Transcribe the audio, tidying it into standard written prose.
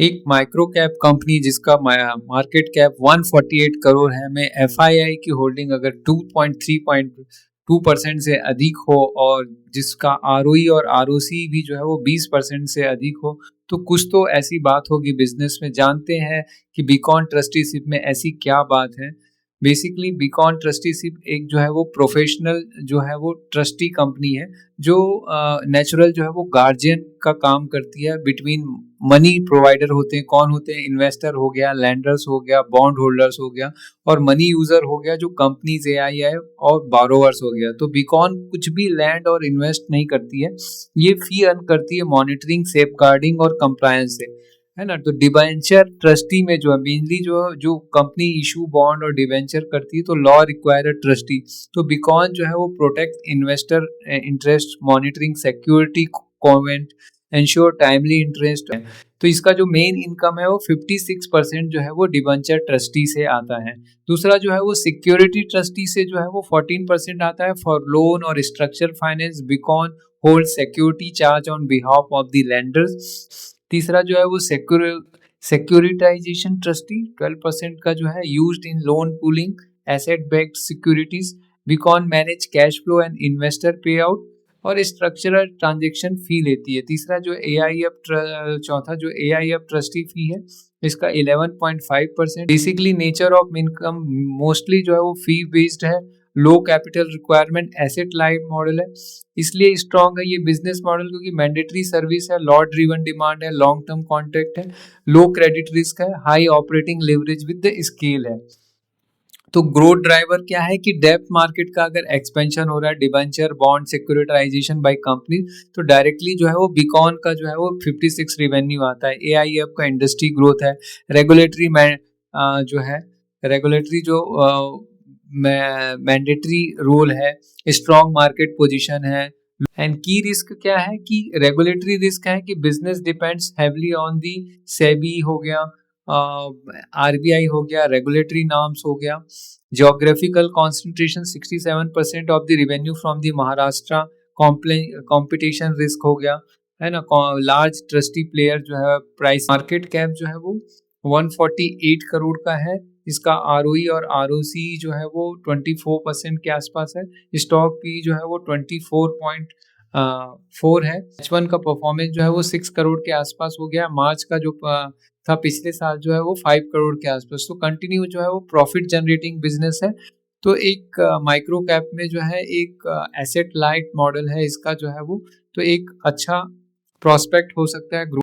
एक micro cap company जिसका market cap 148 crore है में एफआईआई की होल्डिंग अगर 2.3% से अधिक हो और जिसका आरओई और आरओसी भी जो है वो 20% से अधिक हो, तो कुछ तो ऐसी बात होगी बिजनेस में। जानते हैं कि बीकॉन ट्रस्टीशिप में ऐसी क्या बात है। बेसिकली बीकॉन ट्रस्टीशिप एक जो है वो प्रोफेशनल जो है वो ट्रस्टी कंपनी है जो नेचुरल जो है वो गार्जियन का काम करती है बिटवीन मनी प्रोवाइडर होते हैं। कौन होते हैं? इन्वेस्टर हो गया, लैंडर्स हो गया, बॉन्ड होल्डर्स हो गया और मनी यूजर हो गया जो कंपनीज एआईआई और बारोवर्स हो गया। तो बीकॉन कुछ भी लैंड और इन्वेस्ट नहीं करती है, ये फी अर्न करती है मॉनिटरिंग, सेफगार्डिंग और कंप्लायंस से, है ना। तो डिबेंचर ट्रस्टी में जो है मेनली जो कंपनी इशू बॉन्ड और डिबेंचर करती है तो लॉ रिक्वायर ट्रस्टी। तो बीकॉन जो है वो protect investor interest, monitoring security convent, ensure timely interest. तो इसका जो मेन इनकम है वो 56% जो है वो डिबेंचर ट्रस्टी से आता है। दूसरा जो है वो सिक्योरिटी ट्रस्टी से जो है वो 14% आता है फॉर लोन और structure finance. Beacon hold security charge on behalf of the lenders. तीसरा जो है वो सिक्योरिटाइजेशन ट्रस्टी 12% का जो है used in loan pooling, asset backed securities. Beacon manage cash flow and investor पे आउट और स्ट्रक्चरल ट्रांजेक्शन फी लेती है। तीसरा जो चौथा जो एआईएफ ट्रस्टी फी है इसका 11.5%। Basically nature of income mostly जो है वो फी बेस्ड है, low capital requirement, asset light model है, इसलिए स्ट्रॉन्ग है ये बिजनेस मॉडल क्योंकि मैंडेटरी सर्विस है, लॉ ड्रिवन डिमांड है, लॉन्ग टर्म कॉन्ट्रैक्ट है, लो क्रेडिट रिस्क है, high operating leverage with the scale है। तो ग्रोथ ड्राइवर क्या है कि डेब्ट मार्केट का अगर एक्सपेंशन हो रहा है, debenture, bond, securitisation by company, तो डायरेक्टली जो है वो बीकॉन का जो है वो 56 रेवेन्यू आता है। एआईएफ का इंडस्ट्री ग्रोथ है, रेगुलेटरी जो है रेगुलेटरी जो मैंडेटरी रोल है, स्ट्रॉन्ग मार्केट पोजीशन है। एंड की रिस्क क्या है कि रेगुलेटरी रिस्क है कि business depends heavily on the SEBI हो गया, आरबीआई हो गया, रेगुलेटरी नॉर्म्स हो गया, geographical concentration 67% of the revenue from the Maharashtra, competition risk हो गया, है ना। लार्ज ट्रस्टी प्लेयर जो है, प्राइस मार्केट कैप जो है वो 148 करोड़ का है। इसका आरओई और आरओसी जो है वो 24% के आसपास है। स्टॉक पी जो है वो 24.4 है। H1 का परफॉर्मेंस जो है वो 6 करोड़ के आसपास हो गया। मार्च का जो था पिछले साल जो है वो 5 करोड़ के आसपास। तो कंटिन्यू जो है वो प्रॉफिट जनरेटिंग बिजनेस है। तो एक माइक्रो कैप में जो है एक एसेट लाइट मॉडल है इसका जो है वो, तो एक अच्छा प्रोस्पेक्ट हो सकता है।